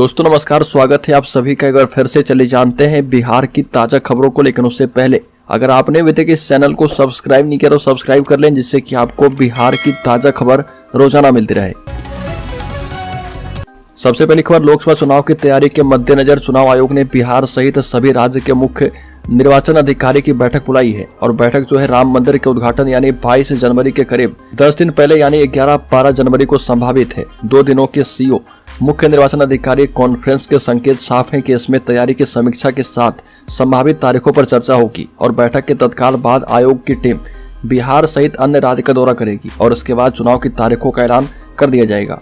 दोस्तों नमस्कार, स्वागत है आप सभी का। एक बार फिर से चले जानते हैं बिहार की ताज़ा खबरों को। लेकिन उससे पहले अगर आपने अभी तक इस चैनल को सब्सक्राइब नहीं किया तो सब्सक्राइब कर लें, जिससे कि आपको बिहार की ताज़ा खबर रोजाना मिलती रहे। सबसे पहली खबर, लोकसभा चुनाव की तैयारी के मद्देनजर चुनाव आयोग ने बिहार सहित सभी राज्य के मुख्य निर्वाचन अधिकारी की बैठक बुलाई है। और बैठक जो है राम मंदिर के उद्घाटन यानी 22 जनवरी के करीब 10 दिन पहले यानी 11-12 जनवरी को संभावित है। 2 दिनों के सीओ मुख्य निर्वाचन अधिकारी कॉन्फ्रेंस के संकेत साफ हैं कि इसमें तैयारी की समीक्षा के साथ संभावित तारीखों पर चर्चा होगी। और बैठक के तत्काल बाद आयोग की टीम बिहार सहित अन्य राज्य का दौरा करेगी और इसके बाद चुनाव की तारीखों का ऐलान कर दिया जाएगा।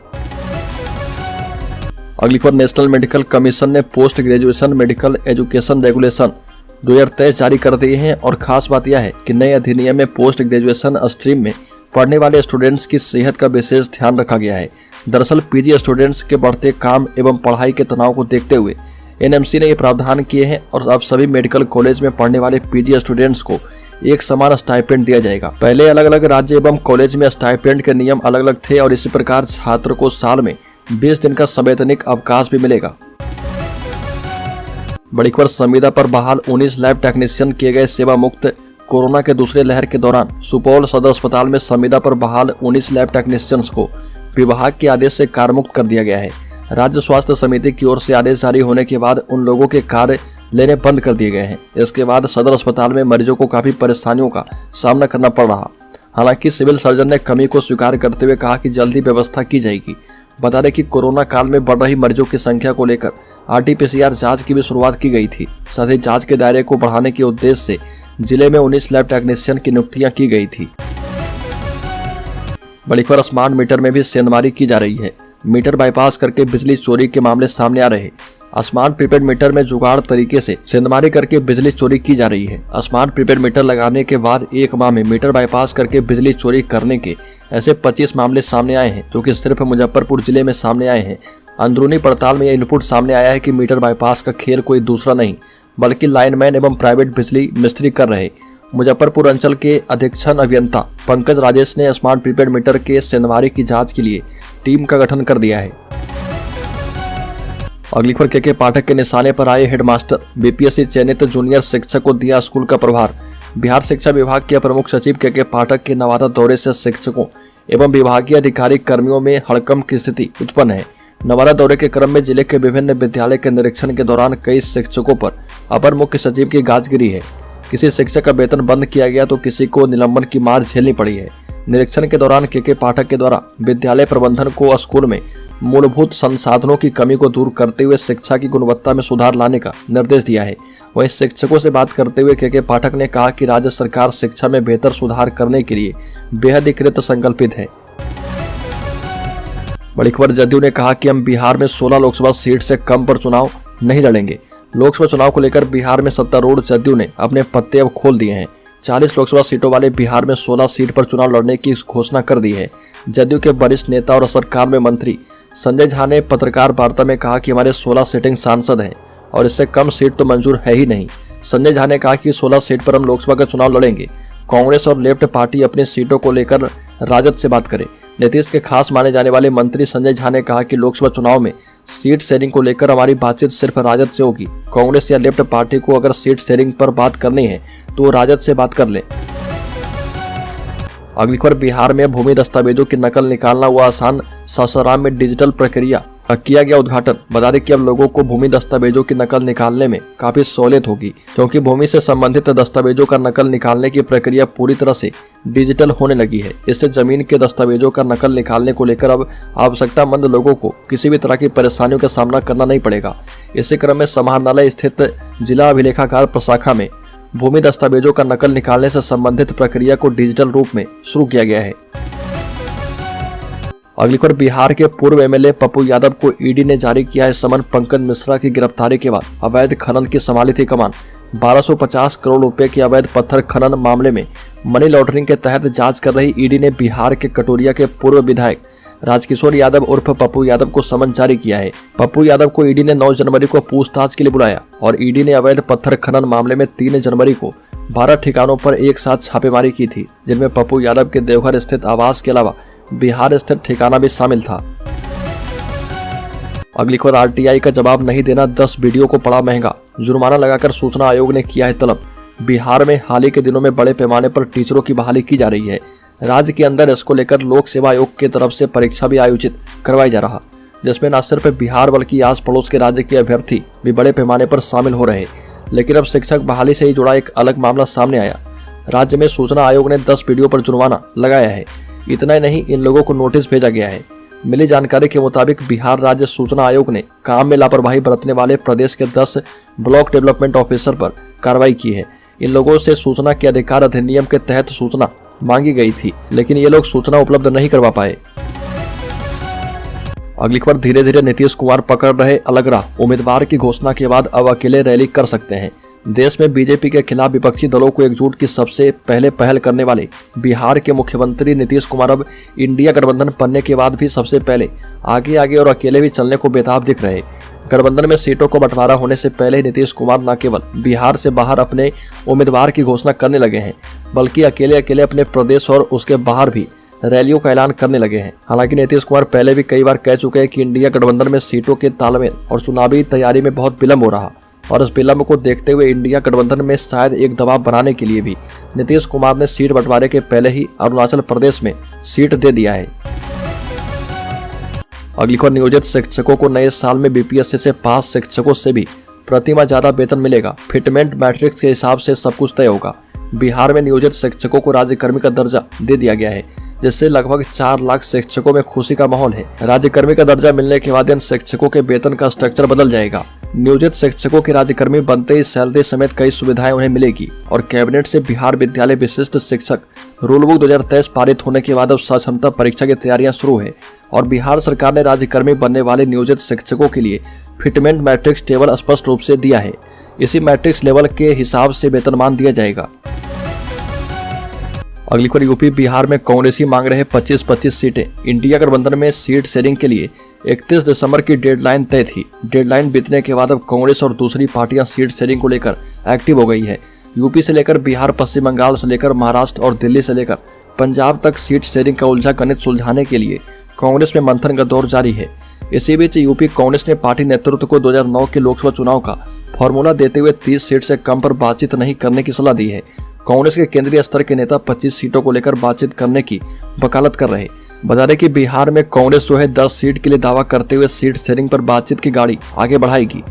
अगली खबर, नेशनल मेडिकल कमीशन ने post graduation medical education regulation 2023 जारी कर दिए हैं। और खास बात यह है कि नए अधिनियम में पोस्ट ग्रेजुएशन स्ट्रीम में पढ़ने वाले स्टूडेंट्स की सेहत का विशेष ध्यान रखा गया है। दरअसल पीजी स्टूडेंट्स के बढ़ते काम एवं पढ़ाई के तनाव को देखते हुए एनएमसी ने ये प्रावधान किए हैं और अब सभी मेडिकल कॉलेज में पढ़ने वाले पीजी स्टूडेंट्स को एक समान स्टाइपेंड दिया जाएगा। पहले अलग अलग राज्य एवं कॉलेज में स्टाइपेंड के नियम अलग अलग थे और इसी प्रकार छात्र को साल में 20 दिन का संवैतनिक अवकाश भी मिलेगा। बड़ी खबर, संविदा पर बहाल 19 लैब टेक्नीशियन किए गए सेवा मुक्त। कोरोना के दूसरे लहर के दौरान सुपौल सदर अस्पताल में संविदा पर बहाल 19 लैब टेक्नीशियंस को विभाग के आदेश से कार्यमुक्त कर दिया गया है। राज्य स्वास्थ्य समिति की ओर से आदेश जारी होने के बाद उन लोगों के कार्य लेने बंद कर दिए गए हैं। इसके बाद सदर अस्पताल में मरीजों को काफी परेशानियों का सामना करना पड़ रहा। हालांकि सिविल सर्जन ने कमी को स्वीकार करते हुए कहा कि जल्दी व्यवस्था की जाएगी। बता दें कि कोरोना काल में बढ़ रही मरीजों की संख्या को लेकर RT-PCR जांच की भी शुरुआत की गई थी। साथ ही जांच के दायरे को बढ़ाने के उद्देश्य से जिले में 19 लैब टेक्नीशियन की नियुक्तियां की गई थी। बड़ी खबर, स्मार्ट मीटर में भी सेंधमारी की जा रही है। मीटर बाईपास करके बिजली चोरी के मामले सामने आ रहे हैं। स्मार्ट प्रीपेड मीटर में जुगाड़ तरीके से सेंधमारी करके बिजली चोरी की जा रही है। स्मार्ट प्रीपेड मीटर लगाने के बाद 1 माह में मीटर बाईपास करके बिजली चोरी करने के ऐसे 25 मामले सामने आए हैं, जो कि सिर्फ मुजफ्फरपुर जिले में सामने आए हैं। अंदरूनी पड़ताल में यह इनपुट सामने आया है कि मीटर बाईपास का खेल कोई दूसरा नहीं बल्कि लाइनमैन एवं प्राइवेट बिजली मिस्त्री कर रहे। मुजफ्फरपुर अंचल के अधीक्षण अभियंता पंकज राजेश ने स्मार्ट प्रीपेड मीटर के सेंधमारी की जांच के लिए टीम का गठन कर दिया है। अगली खबर, के पाठक के निशाने पर आए हेडमास्टर। बीपीएससी चयनित जूनियर शिक्षक को दिया स्कूल का प्रभार। बिहार शिक्षा विभाग के प्रमुख सचिव के पाठक के नवादा दौरे से शिक्षकों एवं विभागीय अधिकारी कर्मियों में हड़कंप की स्थिति उत्पन्न है। नवादा दौरे के क्रम में जिले के विभिन्न विद्यालय के निरीक्षण के दौरान कई शिक्षकों पर अपर मुख्य सचिव की गाज गिरी है। किसी शिक्षक का वेतन बंद किया गया तो किसी को निलंबन की मार झेलनी पड़ी है। निरीक्षण के दौरान के पाठक के द्वारा विद्यालय प्रबंधन को स्कूल में मूलभूत संसाधनों की कमी को दूर करते हुए शिक्षा की गुणवत्ता में सुधार लाने का निर्देश दिया है। वहीं शिक्षकों से बात करते हुए के पाठक ने कहा कि राज्य सरकार शिक्षा में बेहतर सुधार करने के लिए बेहद ही कृत संकल्पित है। बड़ी खबर, जदयू ने कहा कि हम बिहार में 16 लोकसभा सीट से कम पर चुनाव नहीं लड़ेंगे। लोकसभा चुनाव को लेकर बिहार में सत्तारूढ़ जदयू ने अपने पत्ते अब खोल दिए हैं। 40 लोकसभा सीटों वाले बिहार में 16 सीट पर चुनाव लड़ने की घोषणा कर दी है। जदयू के वरिष्ठ नेता और सरकार में मंत्री संजय झा ने पत्रकार वार्ता में कहा कि हमारे 16 सिटिंग सांसद हैं और इससे कम सीट तो मंजूर है ही नहीं। संजय झा ने कहा कि 16 सीट पर हम लोकसभा का चुनाव लड़ेंगे। कांग्रेस और लेफ्ट पार्टी अपनी सीटों को लेकर राजद से बात करे। नीतीश के खास माने जाने वाले मंत्री संजय झा ने कहा कि लोकसभा चुनाव में सीट शेयरिंग को लेकर हमारी बातचीत सिर्फ राजद से होगी। कांग्रेस या लेफ्ट पार्टी को अगर सीट शेयरिंग पर बात करनी है तो वो राजद से बात कर ले। अगली खबर, बिहार में भूमि दस्तावेजों की नकल निकालना हुआ आसान। सासाराम में डिजिटल प्रक्रिया का किया गया उद्घाटन। बता दें कि अब लोगों को भूमि दस्तावेजों की नकल निकालने में काफी सहूलियत होगी, क्योंकि भूमि से संबंधित दस्तावेजों का नकल निकालने की प्रक्रिया पूरी तरह से डिजिटल होने लगी है। इससे जमीन के दस्तावेजों का नकल निकालने को लेकर अब आवश्यकतामंद लोगों को किसी भी तरह की परेशानियों का सामना करना नहीं पड़ेगा। इसी क्रम में समाहरणालय स्थित जिला अभिलेखागार प्रशाखा में भूमि दस्तावेजों का नकल निकालने से संबंधित प्रक्रिया को डिजिटल रूप में शुरू किया गया है। अगली खबर, बिहार के पूर्व एमएलए पप्पू यादव को ईडी ने जारी किया है समन। पंकज मिश्रा की गिरफ्तारी के बाद अवैध खनन की संभाली थी कमान। 1250 करोड़ रुपए के अवैध पत्थर खनन मामले में मनी लॉन्ड्रिंग के तहत जांच कर रही ईडी ने बिहार के कटोरिया के पूर्व विधायक राजकिशोर यादव उर्फ पप्पू यादव को समन जारी किया है। पप्पू यादव को ईडी ने 9 जनवरी को पूछताछ के लिए बुलाया और ईडी ने अवैध पत्थर खनन मामले में 3 जनवरी को 12 ठिकानों पर एक साथ छापेमारी की थी, जिनमें पप्पू यादव के देवघर स्थित आवास के अलावा बिहार स्थित ठिकाना भी शामिल था। अगली खबर, आरटीआई का जवाब नहीं देना 10 वीडियो को पड़ा महंगा, जुर्माना लगाकर सूचना आयोग ने किया है तलब। बिहार में हाल ही के दिनों में बड़े पैमाने पर टीचरों की बहाली की जा रही है। राज्य के अंदर इसको लेकर लोक सेवा आयोग की तरफ से परीक्षा भी आयोजित करवाई जा रहा, जिसमें न सिर्फ बिहार बल्कि आस पड़ोस के राज्य के अभ्यर्थी भी बड़े पैमाने पर शामिल हो रहे। लेकिन अब शिक्षक बहाली से ही जुड़ा एक अलग मामला सामने आया। राज्य में सूचना आयोग ने 10 वीडियो पर जुर्माना लगाया है। इतना ही नहीं, इन लोगों को नोटिस भेजा गया है। मिली जानकारी के मुताबिक बिहार राज्य सूचना आयोग ने काम में लापरवाही बरतने वाले प्रदेश के 10 ब्लॉक डेवलपमेंट ऑफिसर पर कार्रवाई की है। इन लोगों से सूचना के अधिकार अधिनियम के तहत सूचना मांगी गई थी, लेकिन ये लोग सूचना उपलब्ध नहीं करवा पाए। अगली खबर, धीरे धीरे नीतीश कुमार पकड़ रहे अलग राह, उम्मीदवार की घोषणा के बाद अब अकेले रैली कर सकते हैं। देश में बीजेपी के खिलाफ विपक्षी दलों को एकजुट की सबसे पहले पहल करने वाले बिहार के मुख्यमंत्री नीतीश कुमार अब इंडिया गठबंधन बनने के बाद भी सबसे पहले आगे और अकेले भी चलने को बेताब दिख रहे। गठबंधन में सीटों को बंटवारा होने से पहले ही नीतीश कुमार न केवल बिहार से बाहर अपने उम्मीदवार की घोषणा करने लगे हैं, बल्कि अकेले अपने प्रदेश और उसके बाहर भी रैलियों का ऐलान करने लगे हैं। हालांकि नीतीश कुमार पहले भी कई बार कह चुके हैं कि इंडिया गठबंधन में सीटों के तालमेल और चुनावी तैयारी में बहुत विलंब हो रहा, और इस विलंब को देखते हुए इंडिया गठबंधन में शायद एक दबाव बनाने के लिए भी नीतीश कुमार ने सीट बंटवारे के पहले ही अरुणाचल प्रदेश में सीट दे दिया है। अगली खबर, नियोजित शिक्षकों को नए साल में बीपीएससी से पास शिक्षकों से भी प्रतिमाह ज्यादा वेतन मिलेगा। फिटमेंट मैट्रिक्स के हिसाब से सब कुछ तय होगा। बिहार में नियोजित शिक्षकों को राज्यकर्मी का दर्जा दे दिया गया है, जिससे लगभग 4 लाख शिक्षकों में खुशी का माहौल है। राज्यकर्मी का दर्जा मिलने के बाद इन शिक्षकों के वेतन का स्ट्रक्चर बदल जाएगा। नियोजित शिक्षकों के राज्यकर्मी बनते ही सैलरी समेत कई सुविधाएं उन्हें मिलेगी, और कैबिनेट से बिहार विद्यालय विशिष्ट शिक्षक रूल बुक 2023 पारित होने के बाद अब सक्षमता परीक्षा की तैयारियां शुरू है, और बिहार सरकार ने राज्यकर्मी बनने वाले नियोजित शिक्षकों के लिए फिटमेंट मैट्रिक्स टेबल स्पष्ट रूप से दिया है। इसी मैट्रिक्स लेवल के हिसाब से वेतनमान दिया जाएगा। अगली खबर, यूपी बिहार में कांग्रेसी मांग रहे 25-25 सीटें। इंडिया गठबंधन में सीट शेयरिंग के लिए 31 दिसंबर की डेडलाइन तय थी। डेडलाइन बीतने के बाद अब कांग्रेस और दूसरी पार्टियां सीट शेयरिंग को लेकर एक्टिव हो गई है। यूपी से लेकर बिहार, पश्चिम बंगाल से लेकर महाराष्ट्र और दिल्ली से लेकर पंजाब तक सीट शेयरिंग का उलझा गणित सुलझाने के लिए कांग्रेस में मंथन का दौर जारी है। इसी बीच यूपी कांग्रेस ने पार्टी नेतृत्व को 2009 के लोकसभा चुनाव का फॉर्मूला देते हुए 30 सीट से कम पर बातचीत नहीं करने की सलाह दी है। कांग्रेस के केंद्रीय स्तर के नेता 25 सीटों को लेकर बातचीत करने की वकालत कर रहे। बता दें कि बिहार में कांग्रेस जो है 10 सीट के लिए दावा करते हुए सीट शेयरिंग पर बातचीत की गाड़ी आगे बढ़ाएगी।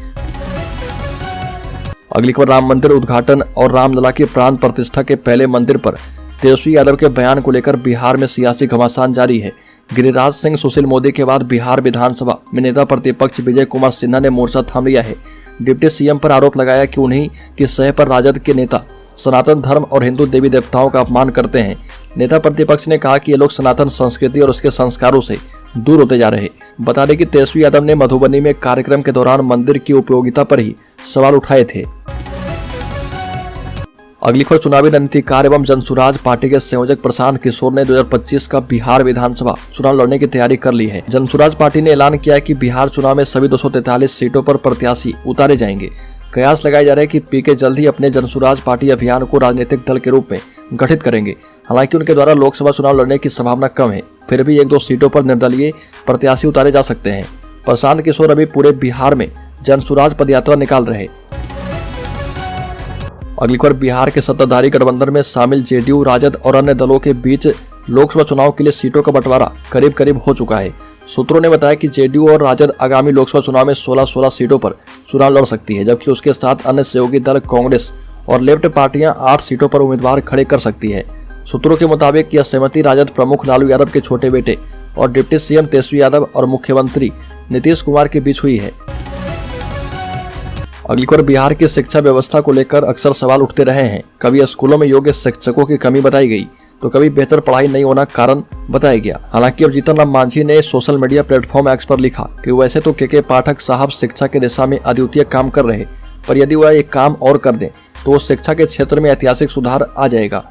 अगली खबर, राम मंदिर उद्घाटन और रामलला की प्राण प्रतिष्ठा के पहले मंदिर पर तेजस्वी यादव के बयान को लेकर बिहार में सियासी घमासान जारी है। गिरिराज सिंह, सुशील मोदी के बाद बिहार विधानसभा में नेता प्रतिपक्ष विजय कुमार सिन्हा ने मोर्चा थाम लिया है। डिप्टी सीएम पर आरोप लगाया कि उन्हीं की सह पर राजद के नेता सनातन धर्म और हिंदू देवी देवताओं का अपमान करते हैं। नेता प्रतिपक्ष ने कहा कि ये लोग सनातन संस्कृति और उसके संस्कारों से दूर होते जा रहे। बता दें कि तेजस्वी यादव ने मधुबनी में कार्यक्रम के दौरान मंदिर की उपयोगिता पर ही सवाल उठाए थे। अगली खबर, चुनावी रणनीतिकार एवं जनसुराज पार्टी के संयोजक प्रशांत किशोर ने 2025 का बिहार विधानसभा चुनाव लड़ने की तैयारी कर ली है। जनसुराज पार्टी ने ऐलान किया है कि बिहार चुनाव में सभी 243 सीटों पर प्रत्याशी उतारे जाएंगे। कयास लगाए जा रहे हैं कि पीके जल्द ही अपने जनसुराज पार्टी अभियान को राजनीतिक दल के रूप में गठित करेंगे। हालांकि उनके द्वारा लोकसभा चुनाव लड़ने की संभावना कम है, फिर भी 1-2 सीटों पर निर्दलीय प्रत्याशी उतारे जा सकते हैं। प्रशांत किशोर अभी पूरे बिहार में जनसुराज पदयात्रा निकाल रहे। अगली खबर, बिहार के सत्ताधारी गठबंधन में शामिल जेडीयू, राजद और अन्य दलों के बीच लोकसभा चुनाव के लिए सीटों का बंटवारा करीब हो चुका है। सूत्रों ने बताया कि जेडीयू और राजद आगामी लोकसभा चुनाव में 16 सीटों पर चुनाव लड़ सकती है, जबकि उसके साथ अन्य सहयोगी दल कांग्रेस और लेफ्ट पार्टियां 8 सीटों पर उम्मीदवार खड़े कर सकती है। सूत्रों के मुताबिक यह सहमति राजद प्रमुख लालू यादव के छोटे बेटे और डिप्टी सीएम तेजस्वी यादव और मुख्यमंत्री नीतीश कुमार के बीच हुई है। अगली खबर, बिहार की शिक्षा व्यवस्था को लेकर अक्सर सवाल उठते रहे हैं। कभी स्कूलों में योग्य शिक्षकों की कमी बताई गई, तो कभी बेहतर पढ़ाई नहीं होना कारण बताया गया। हालांकि अब जीतन राम मांझी ने सोशल मीडिया प्लेटफॉर्म एक्स पर लिखा कि वैसे तो के पाठक साहब शिक्षा की दिशा में अद्वितीय काम कर रहे, पर यदि वह एक काम और कर दें तो उस शिक्षा के क्षेत्र में ऐतिहासिक सुधार आ जाएगा।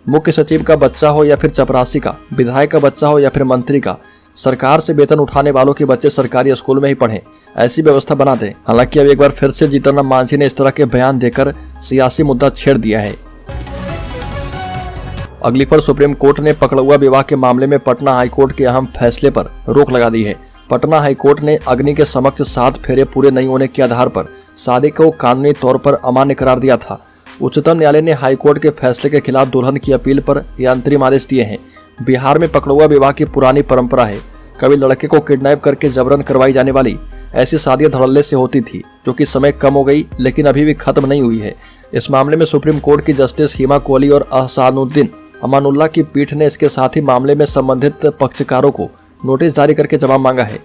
मुख्य सचिव का बच्चा हो या फिर चपरासी का, विधायक का बच्चा हो या फिर मंत्री का, सरकार से वेतन उठाने वालों के बच्चे सरकारी स्कूल में ही पढ़ें, ऐसी व्यवस्था बना दें। हालांकि अब एक बार फिर से जीतन राम मांझी ने इस तरह के बयान देकर सियासी मुद्दा छेड़ दिया है। अगली खबर, सुप्रीम कोर्ट ने पकड़ुआ विवाह के मामले में पटना हाईकोर्ट के अहम फैसले पर रोक लगा दी है। पटना हाईकोर्ट ने अग्नि के समक्ष 7 फेरे पूरे नहीं होने के आधार पर शादी को कानूनी तौर पर अमान्य करार दिया था। उच्चतम न्यायालय ने हाईकोर्ट के फैसले के खिलाफ दुल्हन की अपील पर यह अंतरिम आदेश दिए हैं। बिहार में पकड़ुआ विवाह की पुरानी परंपरा है। कभी लड़के को किडनैप करके जबरन करवाई जाने वाली ऐसी शादियां धड़ल्ले से होती थी, जो कि समय कम हो गई लेकिन अभी भी खत्म नहीं हुई है। इस मामले में सुप्रीम कोर्ट की जस्टिस हिमा कोहली और अहसानुद्दीन अमानुल्लाह की पीठ ने इसके साथ ही मामले में संबंधित पक्षकारों को नोटिस जारी करके जवाब मांगा है।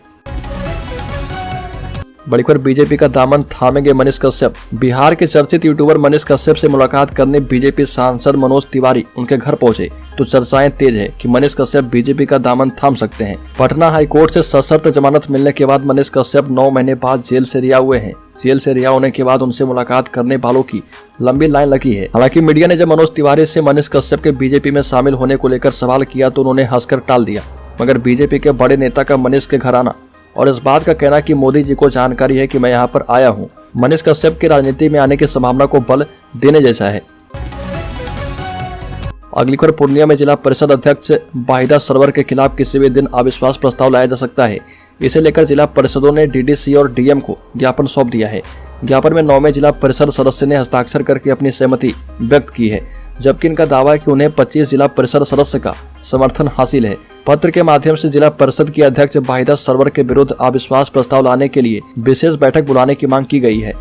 बड़ी खबर, बीजेपी का दामन थामेंगे मनीष कश्यप। बिहार के चर्चित यूट्यूबर मनीष कश्यप से मुलाकात करने बीजेपी सांसद मनोज तिवारी उनके घर पहुंचे तो चर्चाएं तेज है कि मनीष कश्यप बीजेपी का दामन थाम सकते हैं। पटना हाईकोर्ट से सशर्त जमानत मिलने के बाद मनीष कश्यप 9 महीने बाद जेल से रिहा हुए हैं। जेल से रिहा होने के बाद उनसे मुलाकात करने वालों की लंबी लाइन लगी है। हालांकि मीडिया ने जब मनोज तिवारी से मनीष कश्यप के बीजेपी में शामिल होने को लेकर सवाल किया तो उन्होंने हंसकर टाल दिया, मगर बीजेपी के बड़े नेता का मनीष के घर आना और इस बात का कहना कि मोदी जी को जानकारी है कि मैं यहाँ पर आया हूँ, मनीष कश्यप की राजनीति में आने की संभावना को बल देने जैसा है। अगली खबर, पूर्णिया में जिला परिषद अध्यक्ष वाहिदा सरवर के खिलाफ किसी भी दिन अविश्वास प्रस्ताव लाया जा सकता है। इसे लेकर जिला परिषदों ने डीडीसी और डीएम को ज्ञापन सौंप दिया है। ज्ञापन में 9वें जिला परिषद सदस्य ने हस्ताक्षर करके अपनी सहमति व्यक्त की है, जबकि इनका दावा है कि उन्हें 25 जिला परिषद सदस्य का समर्थन हासिल है। पत्र के माध्यम से जिला परिषद की अध्यक्ष वाहिदा सरवर के विरुद्ध अविश्वास प्रस्ताव लाने के लिए विशेष बैठक बुलाने की मांग की गई है।